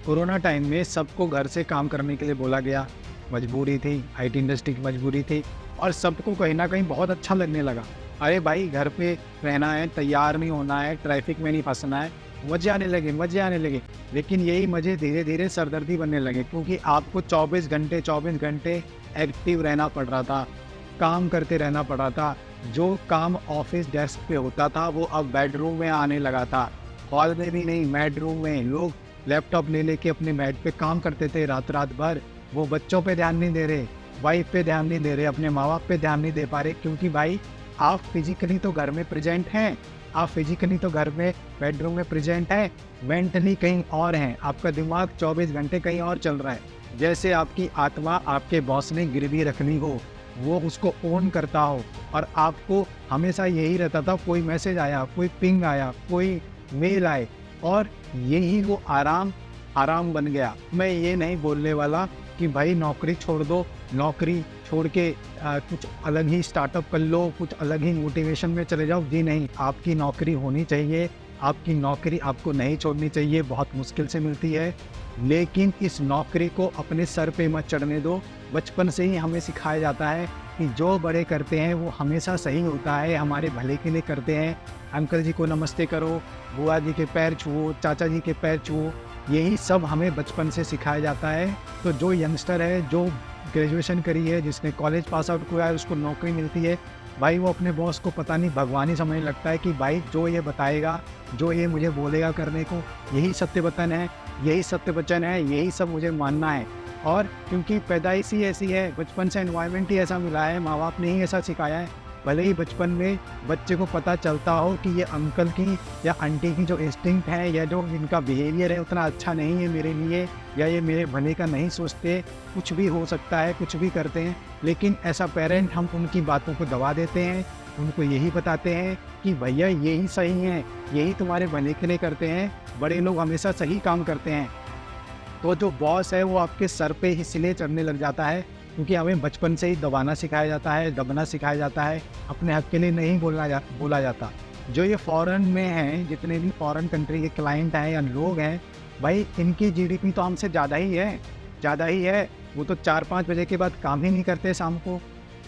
Corona time में सबको घर से काम करने के लिए बोला गया। मजबूरी थी, आईटी इंडस्ट्री की मजबूरी थी और सबको कहीं न कहीं बहुत अच्छा लगने लगा। अरे भाई घर पे रहना है, तैयार नहीं होना है, ट्रैफ़िक में नहीं फँसना है, मज़े आने लगे, मज़े आने लगे। लेकिन यही मज़े धीरे-धीरे सरदर्दी बनने लगे क्योंकि आपको 24 घंटे एक्टिव रहना पड़ रहा था, काम करते रहना पड़ रहा था। जो काम ऑफ़िस डेस्क पे होता था वो अब बेडरूम में आने लगा था। हॉल में भी नहीं, बेडरूम में लोग लैपटॉप ले लेके अपने बेड पे काम करते थे रात-रात भर। वो बच्चों पे ध्यान नहीं दे रहे, वाइफ़ पे ध्यान नहीं दे रहे, अपने माँ-बाप पे ध्यान नहीं दे पा रहे क्योंकि भाई आप फिज़िकली तो घर में प्रेज़ेंट हैं, आप फिज़िकली तो घर में बेडरूम में प्रेज़ेंट हैं, मेंटली कहीं और हैं। आपका दिमाग 24 घंटे कहीं और चल रहा है। जैसे आपकी आत्मा आपके बॉस ने गिरवी रखनी हो, वो उसको ऑन करता हो और आपको हमेशा यही रहता था कोई मैसेज आया, कोई पिंग आया, कोई मेल आए और यही वो आराम बन गया। मैं ये नहीं बोलने वाला कि भाई नौकरी छोड़ दो, नौकरी छोड़ के कुछ अलग ही स्टार्टअप कर लो, कुछ अलग ही मोटिवेशन में चले जाओ। जी नहीं, आपकी नौकरी होनी चाहिए, आपकी नौकरी आपको नहीं छोड़नी चाहिए, बहुत मुश्किल से मिलती है। लेकिन इस नौकरी को अपने सर पे मत चढ़ने दो। बचपन से ही हमें सिखाया जाता है कि जो बड़े करते हैं वो हमेशा सही होता है, हमारे भले के लिए करते हैं। अंकल जी को नमस्ते करो, बुआ जी के पैर छुओ, चाचा जी के पैर छुओ, यही सब हमें बचपन से सिखाया जाता है। तो जो यंगस्टर है, जो ग्रेजुएशन करी है, जिसने कॉलेज पास आउट किया है, उसको नौकरी मिलती है, भाई वो अपने बॉस को पता नहीं भगवान ही समझने लगता है कि भाई जो ये बताएगा, जो ये मुझे बोलेगा करने को, यही सत्य वचन है, यही सत्य वचन है, यही सब मुझे मानना है। और क्योंकि पैदाइश ही ऐसी है, बचपन से एनवायरनमेंट ही ऐसा मिला है, माँ बाप ने ही ऐसा सिखाया है। भले ही बचपन में बच्चे को पता चलता हो कि ये अंकल की या आंटी की जो इंस्टिंक्ट है या जो इनका बिहेवियर है उतना अच्छा नहीं है मेरे लिए, या ये मेरे भले का नहीं सोचते, कुछ भी हो सकता है, कुछ भी करते हैं। लेकिन ऐसा पेरेंट हम उनकी बातों को दबा देते हैं, उनको यही बताते हैं कि भैया यही सही है, यही तुम्हारे भले के लिए करते हैं, बड़े लोग हमेशा सही काम करते हैं। तो जो बॉस है वो आपके सर पे इसलिए चढ़ने लग जाता है क्योंकि हमें बचपन से ही दबाना सिखाया जाता है, दबना सिखाया जाता है, अपने हक के लिए नहीं बोला जाता। जो ये फ़ॉरेन में हैं, जितने भी फ़ॉरेन कंट्री के क्लाइंट हैं या लोग हैं, भाई इनकी जीडीपी तो हमसे ज़्यादा ही है, ज़्यादा ही है। वो तो 4-5 बजे के बाद काम ही नहीं करते शाम को,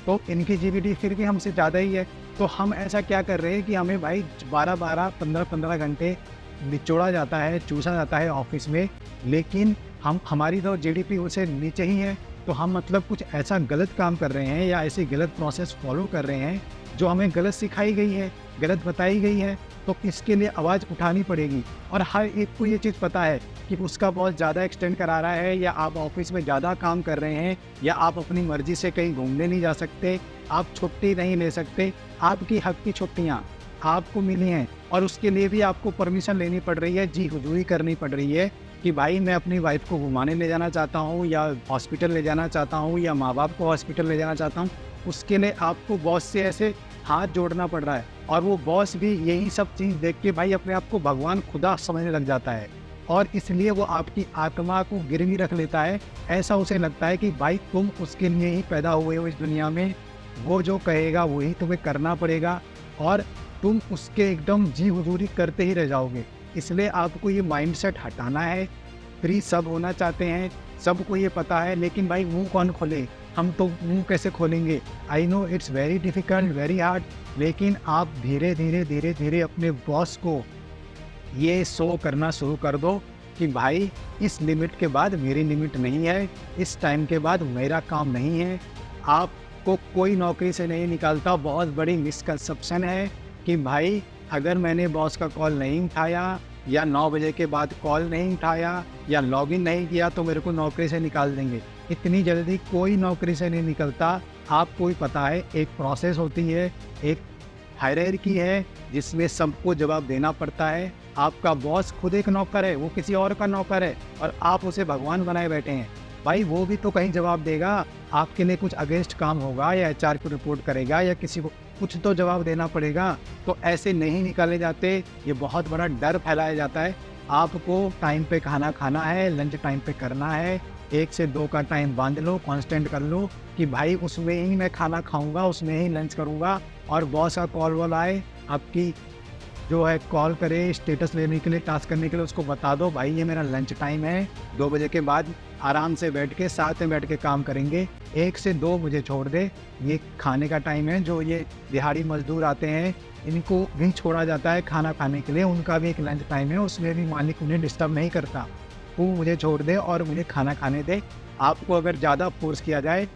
तो इनकी जीडीपी फिर भी हमसे ज़्यादा ही है। तो हम ऐसा क्या कर रहे हैं कि हमें भाई 12-12, 15-15 घंटे निचोड़ा जाता है, चूसा जाता है ऑफ़िस में, लेकिन हमारी तो जीडीपी उससे नीचे ही है। तो हम मतलब कुछ ऐसा गलत काम कर रहे हैं या ऐसी गलत प्रोसेस फॉलो कर रहे हैं जो हमें गलत सिखाई गई है, गलत बताई गई है। तो इसके लिए आवाज़ उठानी पड़ेगी और हर एक को ये चीज़ पता है कि उसका बॉस ज़्यादा एक्सटेंड करा रहा है, या आप ऑफिस में ज़्यादा काम कर रहे हैं, या आप अपनी मर्ज़ी से कहीं घूमने नहीं जा सकते, आप छुट्टी नहीं ले सकते। आपकी हक की छुट्टियाँ आपको मिली हैं और उसके लिए भी आपको परमिशन लेनी पड़ रही है, जी हुजूरी करनी पड़ रही है कि भाई मैं अपनी वाइफ को घुमाने ले जाना चाहता हूँ, या हॉस्पिटल ले जाना चाहता हूँ, या माँ बाप को हॉस्पिटल ले जाना चाहता हूँ। उसके लिए आपको बॉस से ऐसे हाथ जोड़ना पड़ रहा है और वो बॉस भी यही सब चीज़ देख के भाई अपने आप को भगवान खुदा समझने लग जाता है और इसलिए वो आपकी आत्मा को गिरवी रख लेता है। ऐसा उसे लगता है कि भाई तुम उसके लिए ही पैदा हुए हो इस दुनिया में, वो जो कहेगा वही तुम्हें करना पड़ेगा और तुम उसके एकदम जी हुजूरी करते ही रह जाओगे। इसलिए आपको ये माइंडसेट हटाना है। फ्री सब होना चाहते हैं, सबको ये पता है, लेकिन भाई मुँह कौन खोले? हम तो मुँह कैसे खोलेंगे? I know it's very difficult, very hard, लेकिन आप धीरे-धीरे अपने बॉस को ये शो करना शुरू कर दो कि भाई इस लिमिट के बाद मेरी लिमिट नहीं है, इस टाइम के बाद मेरा काम नहीं है। आपको कोई नौकरी से नहीं निकालता। बहुत बड़ी मिसकंसेप्शन है कि भाई अगर मैंने बॉस का कॉल नहीं उठाया या 9 बजे के बाद कॉल नहीं उठाया या लॉगिन नहीं किया तो मेरे को नौकरी से निकाल देंगे। इतनी जल्दी कोई नौकरी से नहीं निकलता। आपको ही पता है, एक प्रोसेस होती है, एक हायरार्की है जिसमें सबको जवाब देना पड़ता है। आपका बॉस खुद एक नौकर है, वो किसी और का नौकर है और आप उसे भगवान बनाए बैठे हैं। भाई वो भी तो कहीं जवाब देगा, आपके लिए कुछ अगेंस्ट काम होगा या एचआर को रिपोर्ट करेगा या किसी को कुछ तो जवाब देना पड़ेगा। तो ऐसे नहीं निकाले जाते, ये बहुत बड़ा डर फैलाया जाता है। आपको टाइम पे खाना खाना है, लंच टाइम पे करना है, 1 से 2 का टाइम बांध लो, कांस्टेंट कर लो कि भाई उसमें ही मैं खाना खाऊंगा, उसमें ही लंच करूंगा और बॉस का कॉल वॉल आए, आपकी जो है कॉल करे स्टेटस लेने के लिए, टास्क करने के लिए, उसको बता दो भाई ये मेरा लंच टाइम है, 2 बजे के बाद आराम से बैठ के साथ में बैठ के काम करेंगे, 1 से 2 मुझे छोड़ दे, ये खाने का टाइम है। जो ये दिहाड़ी मजदूर आते हैं इनको भी छोड़ा जाता है खाना खाने के लिए, उनका भी एक लंच टाइम है, उसमें भी मालिक उन्हें डिस्टर्ब नहीं करता। तू मुझे छोड़ दे और मुझे खाना खाने दे। आपको अगर ज़्यादा फोर्स किया जाए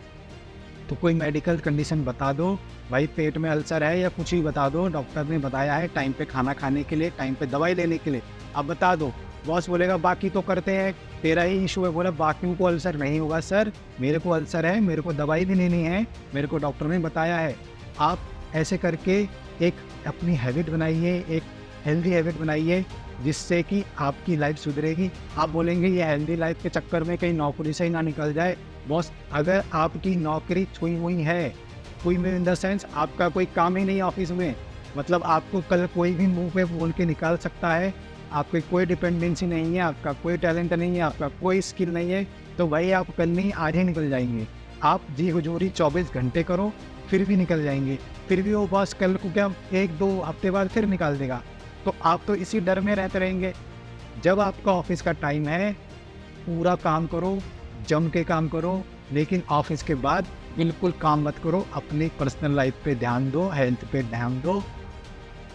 तो कोई मेडिकल कंडीशन बता दो, भाई पेट में अल्सर है या कुछ ही बता दो, डॉक्टर ने बताया है टाइम पे खाना खाने के लिए, टाइम पे दवाई लेने के लिए, आप बता दो। बॉस बोलेगा बाकी तो करते हैं, तेरा ही इशू है। बोला बाकियों को अल्सर नहीं होगा सर, मेरे को अल्सर है, मेरे को दवाई भी लेनी है, मेरे को डॉक्टर ने बताया है। आप ऐसे करके एक अपनी हैबिट बनाइए, एक हेल्दी हैबिट बनाइए जिससे कि आपकी लाइफ सुधरेगी। आप बोलेंगे ये हेल्दी लाइफ के चक्कर में कहीं नौकरी से ही ना निकल जाए। बॉस अगर आपकी नौकरी छुई हुई है, छुई हुई इन द सेंस आपका कोई काम ही नहीं ऑफिस में, मतलब आपको कल कोई भी मुंह पे बोल के निकाल सकता है, आपकी कोई डिपेंडेंसी नहीं है, आपका कोई टैलेंट नहीं है, आपका कोई स्किल नहीं है, तो भाई आप कल नहीं आज ही निकल जाएंगे। आप जी हुजूरी 24 घंटे करो फिर भी निकल जाएंगे, फिर भी वो बॉस कल को क्या 1-2 हफ्ते बाद फिर निकाल देगा, तो आप तो इसी डर में रहते रहेंगे। जब आपका ऑफिस का टाइम है पूरा काम करो, जम के काम करो, लेकिन ऑफिस के बाद बिल्कुल काम मत करो, अपनी पर्सनल लाइफ पे ध्यान दो, हेल्थ पे ध्यान दो।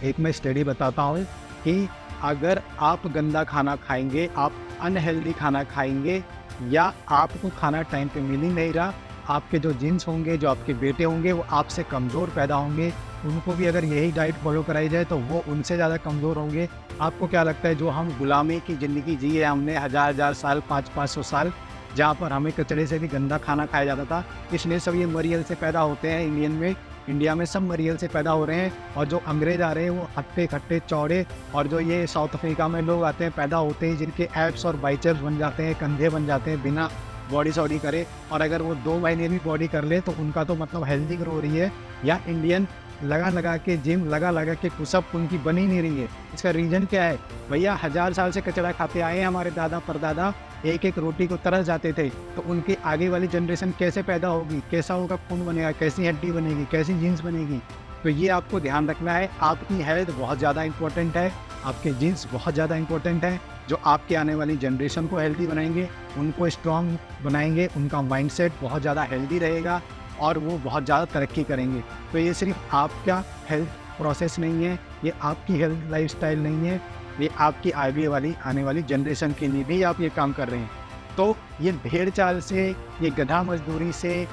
एक मैं स्टडी बताता हूँ कि अगर आप गंदा खाना खाएंगे, आप अनहेल्दी खाना खाएंगे या आपको खाना टाइम पे मिल ही नहीं रहा, आपके जो जीन्स होंगे, जो आपके बेटे होंगे वो आपसे कमज़ोर पैदा होंगे, उनको भी अगर यही डाइट फॉलो कराई जाए तो वो उनसे ज़्यादा कमज़ोर होंगे। आपको क्या लगता है जो हम गुलामी की ज़िंदगी जी है हमने हज़ार साल, 500 साल, जहाँ पर हमें कचरे से भी गंदा खाना खाया जाता था, इसलिए सब ये मरियल से पैदा होते हैं इंडिया में सब मरियल से पैदा हो रहे हैं। और जो अंग्रेज़ आ रहे हैं वो हट्टे खट्टे चौड़े, और जो ये साउथ अफ्रीका में लोग आते हैं पैदा होते हैं जिनके एब्स और बाइसेप्स बन जाते हैं, कंधे बन जाते हैं बिना बॉडी सॉडी करे, और अगर वो 2 महीने भी बॉडी कर ले तो उनका तो मतलब हेल्दी ग्रो हो रही है। या इंडियन लगा के जिम लगा के पुशअप उनकी बनी नहीं रही है। इसका रीज़न क्या है भैया? 1000 साल से कचरा खाते आए हैं हमारे दादा परदादा, एक रोटी को तरस जाते थे, तो उनकी आगे वाली जनरेशन कैसे पैदा होगी, कैसा होगा खून बनेगा, कैसी हड्डी बनेगी, कैसी जीन्स बनेगी? तो ये आपको ध्यान रखना है। आपकी हेल्थ बहुत ज़्यादा इंपॉर्टेंट है, आपके जीन्स बहुत ज़्यादा इंपॉर्टेंट है, जो आपके आने वाली जनरेशन को हेल्दी बनाएंगे, उनको स्ट्रॉन्ग बनाएंगे, उनका माइंडसेट बहुत ज़्यादा हेल्दी रहेगा और वो बहुत ज़्यादा तरक्की करेंगे। तो ये सिर्फ आपका हेल्थ प्रोसेस नहीं है, ये आपकी हेल्थ लाइफस्टाइल नहीं है, ये आपकी आने वाली जनरेशन के लिए भी आप ये काम कर रहे हैं। तो ये भेड़ चाल से, ये गधा मजदूरी से,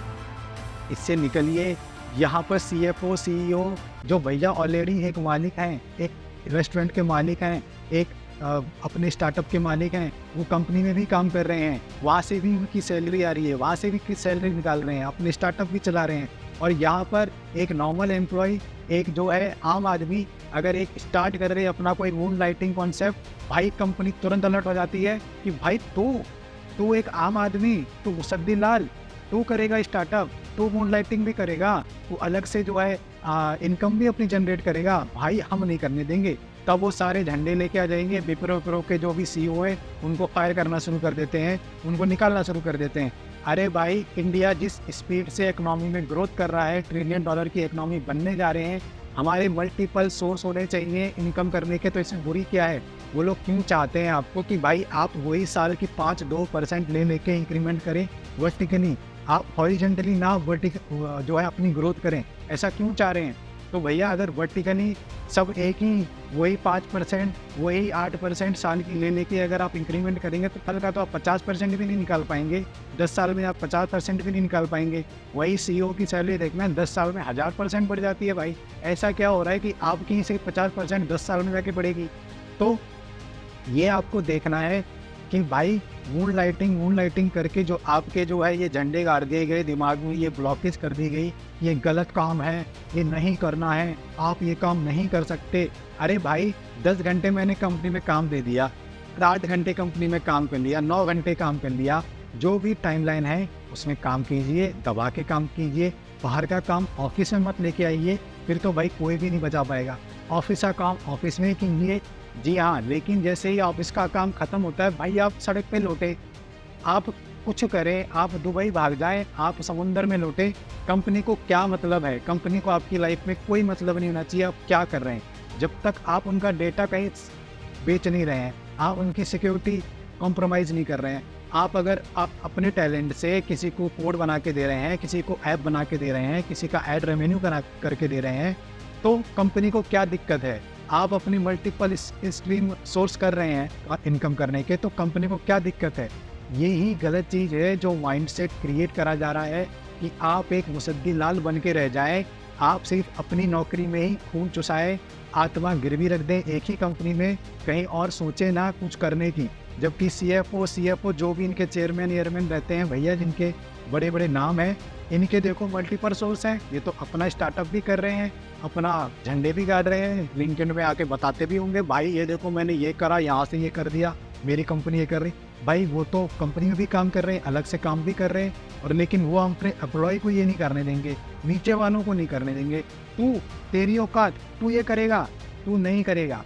इससे निकलिए। यहाँ पर CFO CEO जो भैया ऑलरेडी एक मालिक हैं, एक रेस्टोरेंट के मालिक हैं, एक अपने स्टार्टअप के मालिक हैं, वो कंपनी में भी काम कर रहे हैं, वहाँ से भी उनकी सैलरी आ रही है, वहाँ से भी की सैलरी निकाल रहे हैं, अपने स्टार्टअप भी चला रहे हैं। और यहाँ पर एक नॉर्मल एम्प्लॉय, एक जो है आम आदमी अगर एक स्टार्ट कर रहे अपना कोई मून लाइटिंग कॉन्सेप्ट, भाई कंपनी तुरंत अलर्ट हो जाती है कि भाई तू एक आम आदमी, तू मुसद्दी लाल, तू करेगा स्टार्टअप, तू मून लाइटिंग भी करेगा, तू अलग से जो है इनकम भी अपनी जनरेट करेगा, भाई हम नहीं करने देंगे। तब वो सारे झंडे लेके आ जाएंगे, विप्रो के जो भी CEO हैं उनको फायर करना शुरू कर देते हैं, उनको निकालना शुरू कर देते हैं। अरे भाई, इंडिया जिस स्पीड से इकनॉमी में ग्रोथ कर रहा है, $1 ट्रिलियन की इकनॉमी बनने जा रहे हैं, हमारे मल्टीपल सोर्स होने चाहिए इनकम करने के, तो इसमें बुरी क्या है? वो लोग क्यों चाहते हैं आपको कि भाई आप वही साल की 5-2% लेके इंक्रीमेंट करें वर्टिकली, आप हॉरिजेंटली ना जो है अपनी ग्रोथ करें? ऐसा क्यों चाह रहे हैं? तो भैया अगर वर्टिकली सब एक ही वही 5%, वही 8% साल की लेके अगर आप इंक्रीमेंट करेंगे तो कल का तो आप 50% भी नहीं निकाल पाएंगे, 10 साल में आप 50% भी नहीं निकाल पाएंगे। वही CEO की सैलरी देखना, 10 साल में 1000% बढ़ जाती है भाई। ऐसा क्या हो रहा है कि आपकी से 50% 10 साल में जाके बढ़ेगी? तो ये आपको देखना है कि भाई मून लाइटिंग करके जो आपके जो है ये झंडे गाड़ दिए गए, दिमाग में ये ब्लॉकेज कर दी गई, ये गलत काम है, ये नहीं करना है, आप ये काम नहीं कर सकते। अरे भाई 10 घंटे मैंने कंपनी में काम दे दिया, 8 घंटे कंपनी में काम कर लिया, 9 घंटे काम कर लिया, जो भी टाइमलाइन है उसमें काम कीजिए, दबा के काम कीजिए। बाहर का काम ऑफिस में मत लेके आइए, फिर तो भाई कोई भी नहीं बचा पाएगा। ऑफिस का काम ऑफिस में ही कीजिए, जी हाँ, लेकिन जैसे ही ऑफिस का काम ख़त्म होता है भाई आप सड़क पे लौटे, आप कुछ करें, आप दुबई भाग जाएं, आप समुंदर में लौटे, कंपनी को क्या मतलब है? कंपनी को आपकी लाइफ में कोई मतलब नहीं होना चाहिए आप क्या कर रहे हैं। जब तक आप उनका डेटा कहीं बेच नहीं रहे हैं, आप उनकी सिक्योरिटी कॉम्प्रोमाइज़ नहीं कर रहे हैं। अगर आप अपने टैलेंट से किसी को कोड बना के दे रहे हैं, किसी को ऐप बना के दे रहे हैं, किसी का एड रेवेन्यू बना करके दे रहे हैं, तो कंपनी को क्या दिक्कत है? आप अपनी मल्टीपल स्ट्रीम सोर्स कर रहे हैं इनकम करने के, तो कंपनी को क्या दिक्कत है? यही गलत चीज़ है जो माइंडसेट क्रिएट करा जा रहा है कि आप एक मुसद्दी लाल बन के रह जाएँ, आप सिर्फ अपनी नौकरी में ही खून चुसाएँ, आत्मा गिरवी रख दें एक ही कंपनी में, कहीं और सोचें ना कुछ करने की। जबकि सीएफओ जो भी इनके चेयरमैन ईयरमैन रहते हैं भैया, जिनके बड़े-बड़े नाम हैं, इनके देखो मल्टीपल सोर्स हैं। ये तो अपना स्टार्टअप भी कर रहे हैं, अपना झंडे भी गाड़ रहे हैं, लिंक्डइन में आके बताते भी होंगे, भाई ये देखो मैंने ये करा, यहाँ से ये कर दिया, मेरी कंपनी ये कर रही। भाई वो तो कंपनी में भी काम कर रहे हैं, अलग से काम भी कर रहे हैं, और लेकिन वो अपने एम्प्लॉय को ये नहीं करने देंगे, नीचे वालों को नहीं करने देंगे। तेरी औकात, तू ये करेगा, तू नहीं करेगा।